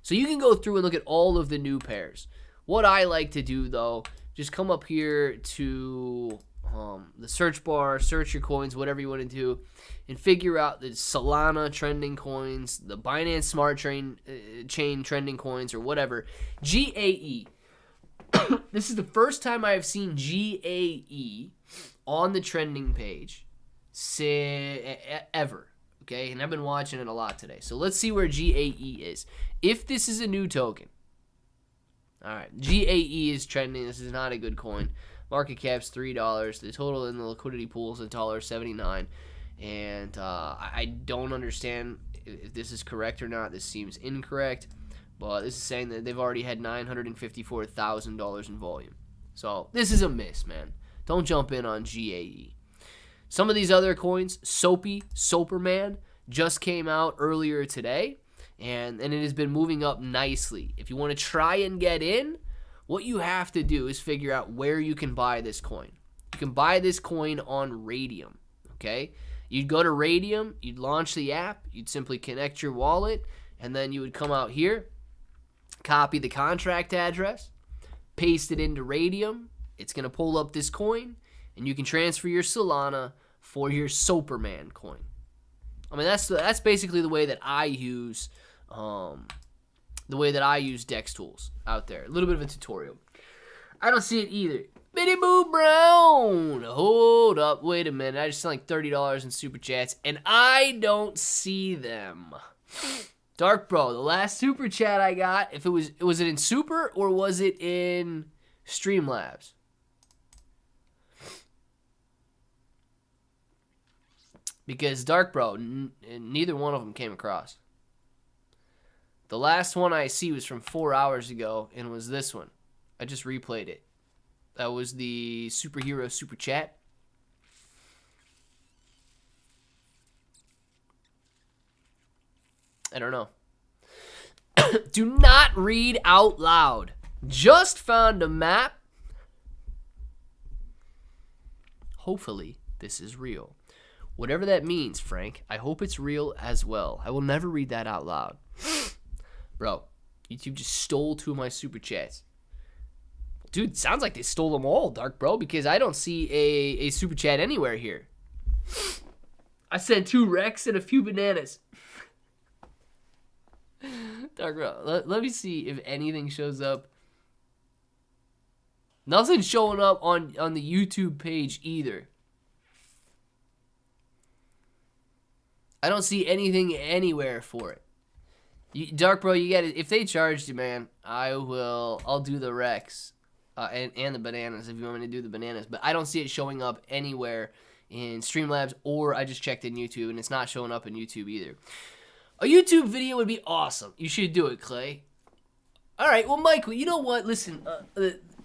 So you can go through and look at all of the new pairs. What I like to do, though, just come up here to the search bar, search your coins, whatever you want to do, and figure out the Solana trending coins, the Binance Smart Chain trending coins, or whatever. GAE. This is the first time I have seen GAE on the trending page ever. Okay, and I've been watching it a lot today. So let's see where GAE is. If this is a new token. All right, GAE is trending. This is not a good coin. Market cap's $3. The total in the liquidity pool is $1.79. And I don't understand if this is correct or not. This seems incorrect. But this is saying that they've already had $954,000 in volume. So this is a miss, man. Don't jump in on GAE. Some of these other coins, Soapy, Soperman, just came out earlier today. And it has been moving up nicely. If you want to try and get in, what you have to do is figure out where you can buy this coin. You can buy this coin on Radium, okay? You'd go to Radium, you'd launch the app, you'd simply connect your wallet, and then you would come out here, copy the contract address, paste it into Radium. It's going to pull up this coin, and you can transfer your Solana for your Superman coin. I mean, that's basically the way that I use Dex tools out there. A little bit of a tutorial. I don't see it either. Bitty Boo Brown. Hold up. Wait a minute. I just sent like $30 in super chats, and I don't see them. Dark Bro, the last super chat I got, if it was it in Super or was it in Streamlabs? Because Dark Bro, neither one of them came across. The last one I see was from 4 hours ago, and was this one. I just replayed it. That was the superhero super chat. I don't know. Do not read out loud. Just found a map. Hopefully, this is real. Whatever that means, Frank, I hope it's real as well. I will never read that out loud. Bro, YouTube just stole 2 of my super chats. Dude, sounds like they stole them all, Dark Bro, because I don't see a super chat anywhere here. I sent 2 Rex and a few bananas. Dark Bro, let me see if anything shows up. Nothing's showing up on the YouTube page either. I don't see anything anywhere for it. Dark Bro, you get it. If they charged you, man, I'll do the Rex and the bananas if you want me to do the bananas. But I don't see it showing up anywhere in Streamlabs, or I just checked in YouTube and it's not showing up in YouTube either. A YouTube video would be awesome. You should do it, Clay. All right, well, Michael, you know what? Listen,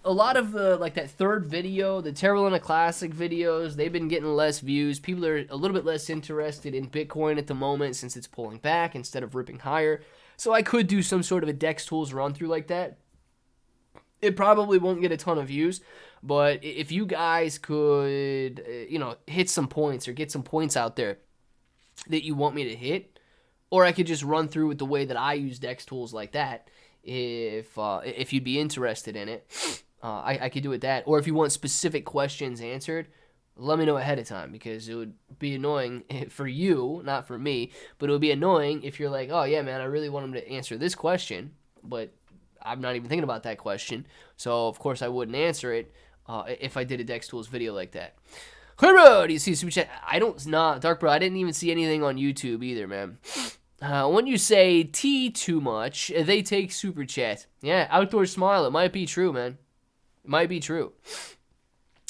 a lot of like that third video, the Terra Luna Classic videos, they've been getting less views. People are a little bit less interested in Bitcoin at the moment since it's pulling back instead of ripping higher. So I could do some sort of a Dex Tools run through like that. It probably won't get a ton of views, but if you guys could, hit some points or get some points out there that you want me to hit, or I could just run through with the way that I use Dex Tools like that, if you'd be interested in it. I could do it that. Or if you want specific questions answered, let me know ahead of time, because it would be annoying for you, not for me, but it would be annoying if you're like, oh yeah, man, I really want him to answer this question, but I'm not even thinking about that question. So of course I wouldn't answer it if I did a Dex Tools video like that. Hello, do you see super chat? Dark Bro, I didn't even see anything on YouTube either, man. When you say tea too much, they take super chat. Yeah, Outdoor Smile, it might be true, man. It might be true.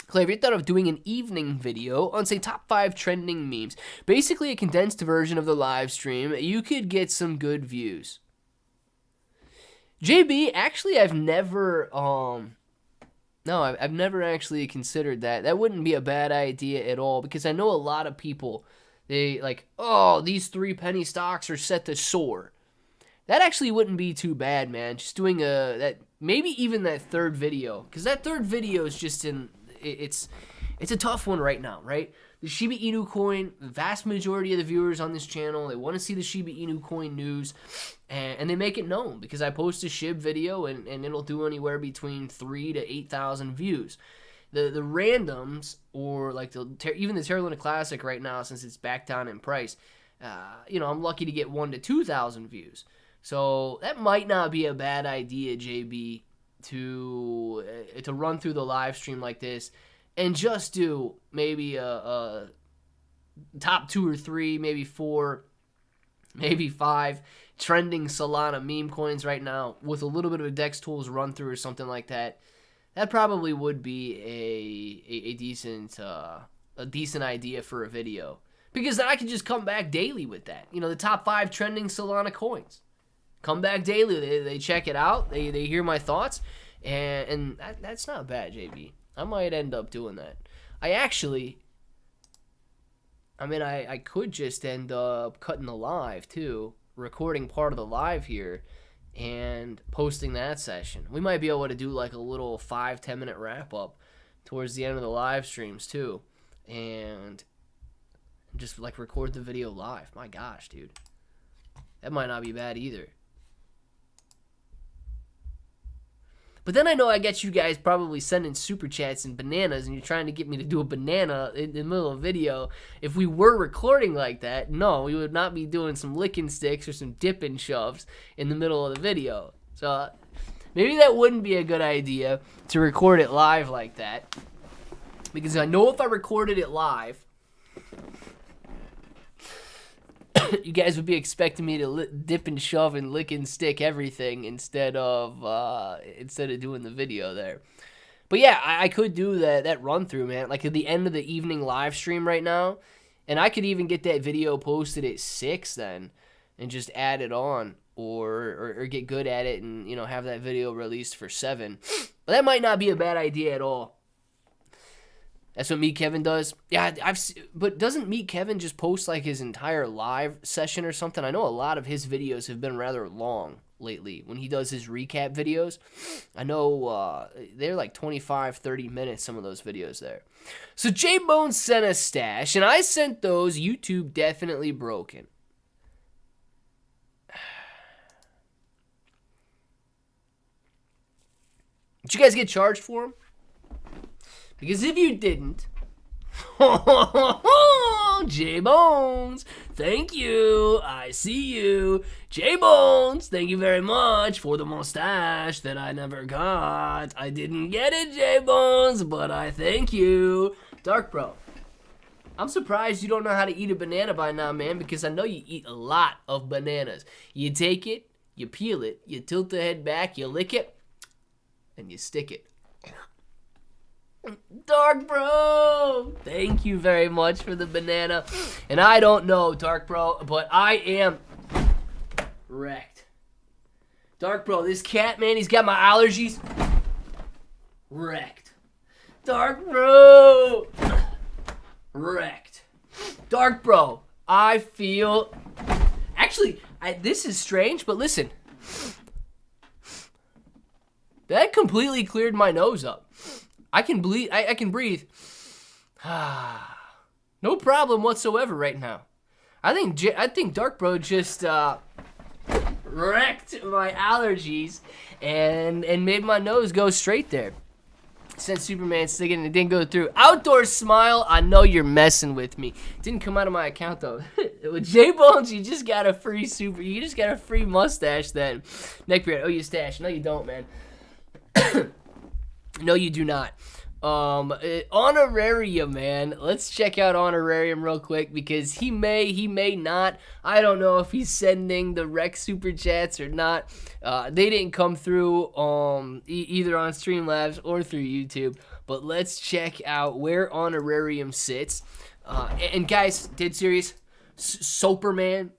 Clay, have you thought of doing an evening video on, say, top 5 trending memes? Basically a condensed version of the live stream. You could get some good views. JB, actually, I've never, I've never actually considered that. That wouldn't be a bad idea at all, because I know a lot of people, they like, oh, these 3 penny stocks are set to soar. That actually wouldn't be too bad, man. Just doing maybe even that third video, because that third video is just it's a tough one right now, right? The Shiba Inu coin, the vast majority of the viewers on this channel, they want to see the Shiba Inu coin news, and they make it known, because I post a Shib video and it'll do anywhere between 3,000 to 8,000 views. The randoms, or like even the Terra Luna Classic right now, since it's back down in price, I'm lucky to get 1,000 to 2,000 views. So that might not be a bad idea, JB, to run through the live stream like this and just do maybe a top 2 or 3, maybe 4, maybe 5 trending Solana meme coins right now with a little bit of a Dex Tools run through or something like that. That probably would be a decent idea for a video, because then I could just come back daily with that. The top 5 trending Solana coins. Come back daily. They check it out. They hear my thoughts, and that's not bad, JB. I might end up doing that. I could just end up cutting the live too, recording part of the live here, and posting that session. We might be able to do like a little 5-10 minute wrap up towards the end of the live streams too, and just like record the video live. My gosh, dude, that might not be bad either. But then I know I get you guys probably sending super chats and bananas, and you're trying to get me to do a banana in the middle of a video. If we were recording like that, no, we would not be doing some licking sticks or some dipping shoves in the middle of the video. So maybe that wouldn't be a good idea to record it live like that. Because I know if I recorded it live, you guys would be expecting me to dip and shove and lick and stick everything instead of doing the video there. But yeah, I could do that run through, man. Like at the end of the evening live stream right now, and I could even get that video posted at 6 then, and just add it on, or get good at it and have that video released for 7. But that might not be a bad idea at all. That's what Meet Kevin does. Yeah, but doesn't Meet Kevin just post like his entire live session or something? I know a lot of his videos have been rather long lately when he does his recap videos. I know they're like 25, 30 minutes, some of those videos there. So J-Bones sent a stash, and I sent those. YouTube definitely broken. Did you guys get charged for them? Because if you didn't, J-Bones, thank you, I see you. J-Bones, thank you very much for the mustache that I never got. I didn't get it, J-Bones, but I thank you. Dark Bro, I'm surprised you don't know how to eat a banana by now, man, because I know you eat a lot of bananas. You take it, you peel it, you tilt the head back, you lick it, and you stick it. Dark Bro, thank you very much for the banana. And I don't know, Dark Bro, but I am wrecked. Dark Bro, this cat, man, he's got my allergies. Wrecked. Dark Bro, wrecked. Dark Bro, I feel... Actually, this is strange, but listen. That completely cleared my nose up. I can breathe. I can breathe. No problem whatsoever right now. I think Dark Bro just wrecked my allergies and made my nose go straight there. Sent Superman sticking and it didn't go through. Outdoor Smile, I know you're messing with me. Didn't come out of my account though. With J-Bones, you just got a free mustache then. Neckbeard, oh you stash. No you don't, man. No, you do not. Honorarium, man. Let's check out Honorarium real quick because he may not. I don't know if he's sending the rec super chats or not. They didn't come through either on Streamlabs or through YouTube. But let's check out where Honorarium sits. And guys, dead serious, Superman,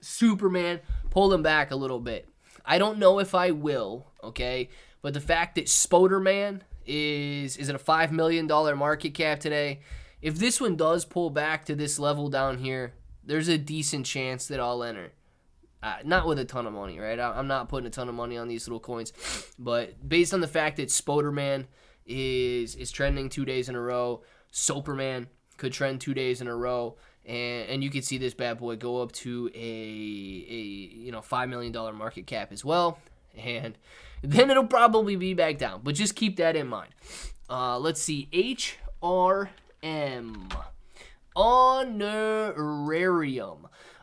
pull him back a little bit. I don't know if I will, okay? But the fact that Spoderman is at a $5 million market cap today, if this one does pull back to this level down here, there's a decent chance that I'll enter. Not with a ton of money, right? I'm not putting a ton of money on these little coins. But based on the fact that Spoderman is trending 2 days in a row, Superman could trend 2 days in a row, and you could see this bad boy go up to a $5 million market cap as well. And then it'll probably be back down. But just keep that in mind. Let's see. HRM. Honorarium.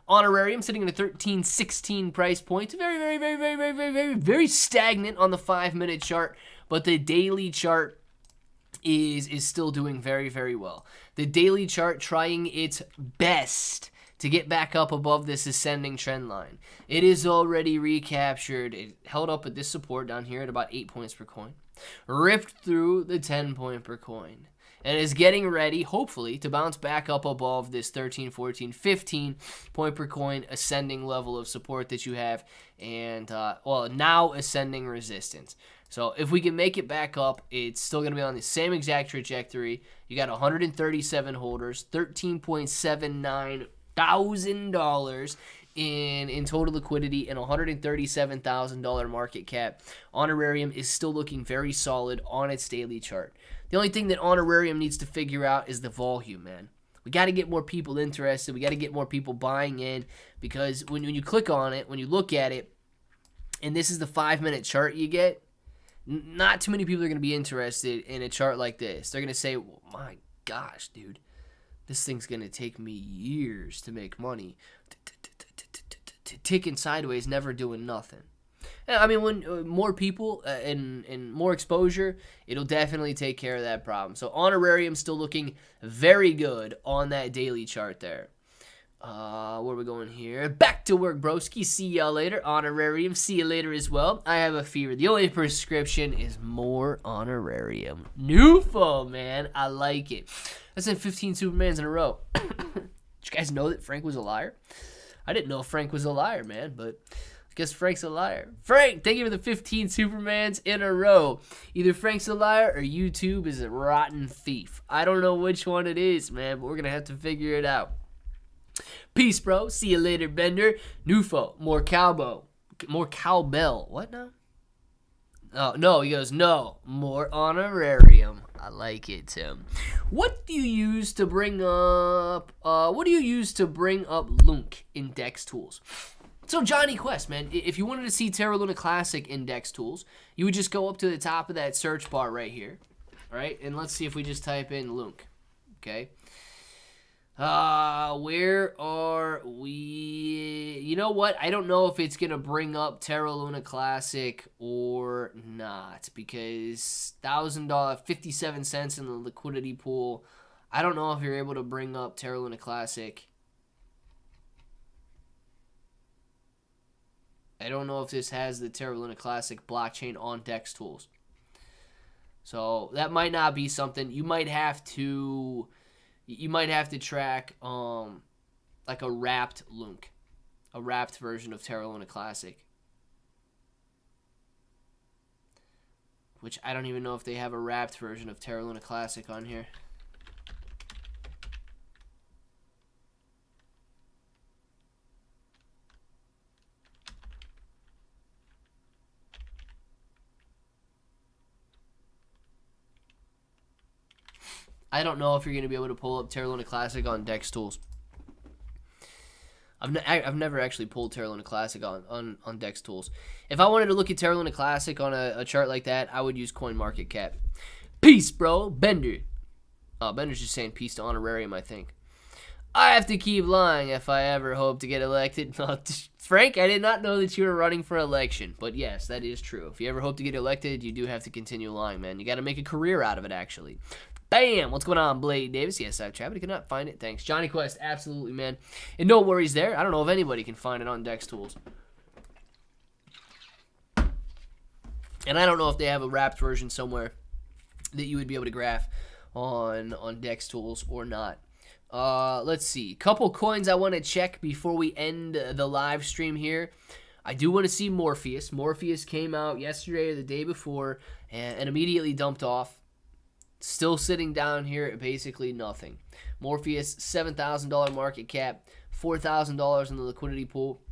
Honorarium sitting at a 13.16 price point. Very stagnant on the 5-minute chart. But the daily chart is still doing very, very well. The daily chart trying its best to get back up above this ascending trend line. It is already recaptured. It held up at this support down here at about 8 points per coin. Ripped through the 10 point per coin. And is getting ready, hopefully, to bounce back up above this 13, 14, 15 point per coin ascending level of support that you have. And, now ascending resistance. So if we can make it back up, it's still going to be on the same exact trajectory. You got 137 holders, $13.79 $1,000 in total liquidity and $137,000 market cap. Honorarium is still looking very solid on its daily chart. The only thing that Honorarium needs to figure out is the volume, man. We got to get more people interested. We got to get more people buying in, because when you click on it, when you look at it, and this is the 5-minute chart you get, not too many people are going to be interested in a chart like this. They're going to say, well, my gosh, dude, this thing's going to take me years to make money. Ticking sideways, never doing nothing. I mean, when more people and more exposure, it'll definitely take care of that problem. So Honorarium still looking very good on that daily chart there. Where are we going here? Back to work, broski. See y'all later. Honorarium, see you later as well. I have a fever. The only prescription is more Honorarium. Newfo, man. I like it. That's in 15 Supermans in a row. Did you guys know that Frank was a liar? I didn't know Frank was a liar, man, but I guess Frank's a liar. Frank, thank you for the 15 Supermans in a row. Either Frank's a liar or YouTube is a rotten thief. I don't know which one it is, man, but we're going to have to figure it out. Peace, bro. See you later, Bender. Newfo. More cowbell. More cowbell. What now? Oh, no. He goes, no. More Honorarium. I like it, Tim. What do you use to bring up, Lunk in Dex Tools? So, Johnny Quest, man, if you wanted to see Terra Luna Classic Index Tools, you would just go up to the top of that search bar right here. All right? And let's see if we just type in Lunk. Okay? Where are we? You know what? I don't know if it's going to bring up Terra Luna Classic or not, because $1,000, 57 cents in the liquidity pool. I don't know if you're able to bring up Terra Luna Classic. I don't know if this has the Terra Luna Classic blockchain on Dex Tools. So that might not be something. You might have to track like a wrapped Lunk, a wrapped version of Terra Luna Classic, which I don't even know if they have a wrapped version of Terra Luna Classic on here. I don't know if you're going to be able to pull up Terra Luna Classic on Dex Tools. I've never actually pulled Terra Luna Classic on Dex Tools. If I wanted to look at Terra Luna Classic on a chart like that, I would use CoinMarketCap. Peace, bro. Bender. Oh, Bender's just saying peace to Honorarium, I think. I have to keep lying if I ever hope to get elected. Frank, I did not know that you were running for election. But yes, that is true. If you ever hope to get elected, you do have to continue lying, man. You got to make a career out of it, actually. Bam! What's going on, Blade Davis? Yes, I've tried, but I could not find it. Thanks. Johnny Quest, absolutely, man. And no worries there. I don't know if anybody can find it on Dex Tools. And I don't know if they have a wrapped version somewhere that you would be able to graph on Dex Tools or not. Let's see. Couple coins I want to check before we end the live stream here. I do want to see Morpheus. Morpheus came out yesterday or the day before and immediately dumped off. Still sitting down here at basically nothing. Morpheus, $7,000 market cap, $4,000 in the liquidity pool.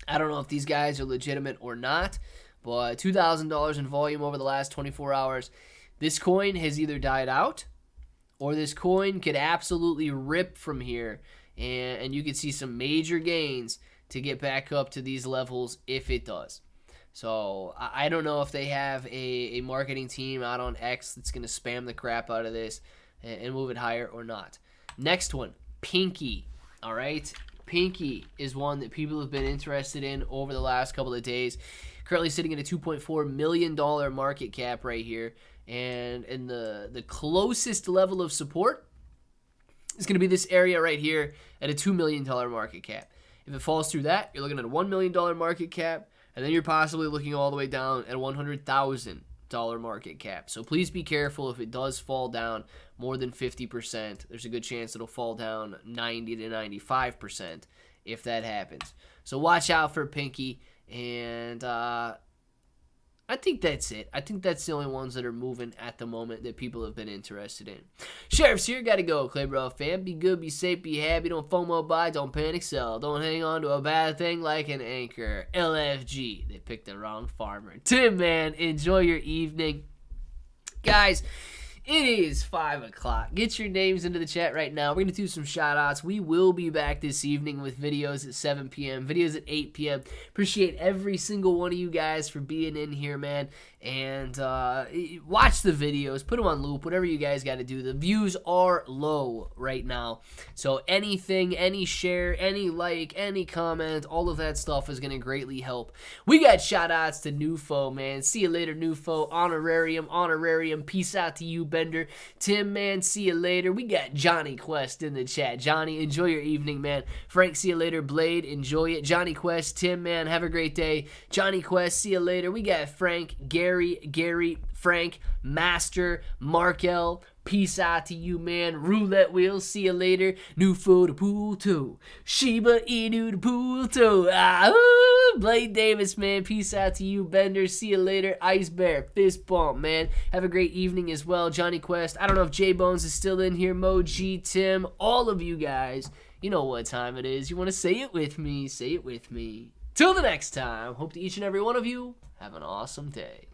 I don't know if these guys are legitimate or not, but $2,000 in volume over the last 24 hours. This coin has either died out or this coin could absolutely rip from here, and you could see some major gains to get back up to these levels if it does. So I don't know if they have a marketing team out on X that's going to spam the crap out of this and move it higher or not. Next one, Pinky. All right, Pinky is one that people have been interested in over the last couple of days. Currently sitting at a $2.4 million market cap right here. And the closest level of support is going to be this area right here at a $2 million market cap. If it falls through that, you're looking at a $1 million market cap. And then you're possibly looking all the way down at $100,000 market cap. So please be careful if it does fall down more than 50%. There's a good chance it'll fall down 90 to 95% if that happens. So watch out for Pinky. And I think that's it. I think that's the only ones that are moving at the moment that people have been interested in. Sheriff's here. Gotta go. Clay bro fam. Be good, be safe, be happy. Don't FOMO buy. Don't panic sell. Don't hang on to a bad thing like an anchor. LFG. They picked the wrong farmer. Tim, man. Enjoy your evening. Guys, it is 5 o'clock. Get your names into the chat right now. We're going to do some shout-outs. We will be back this evening with videos at 7 p.m., videos at 8 p.m. Appreciate every single one of you guys for being in here, man. And watch the videos. Put them on loop. Whatever you guys got to do. The views are low right now. So anything, any share, any like, any comment, all of that stuff is going to greatly help. We got shout-outs to Nufo, man. See you later, Nufo. Honorarium. Peace out to you, Bender. Tim, man, see you later. We got Johnny Quest in the chat. Johnny, enjoy your evening, man. Frank, see you later. Blade, enjoy it. Johnny Quest, Tim, man, have a great day. Johnny Quest, see you later. We got Frank, Gary, Frank, Master, Markel. Peace out to you, man. Roulette wheel, see you later. New for the pool, too. Shiba Inu the pool, too. Blade Davis, man. Peace out to you, Bender. See you later. Ice Bear, fist bump, man. Have a great evening as well. Johnny Quest. I don't know if J Bones is still in here. Moji, Tim, all of you guys. You know what time it is. You want to say it with me? Say it with me. Till the next time. Hope to each and every one of you have an awesome day.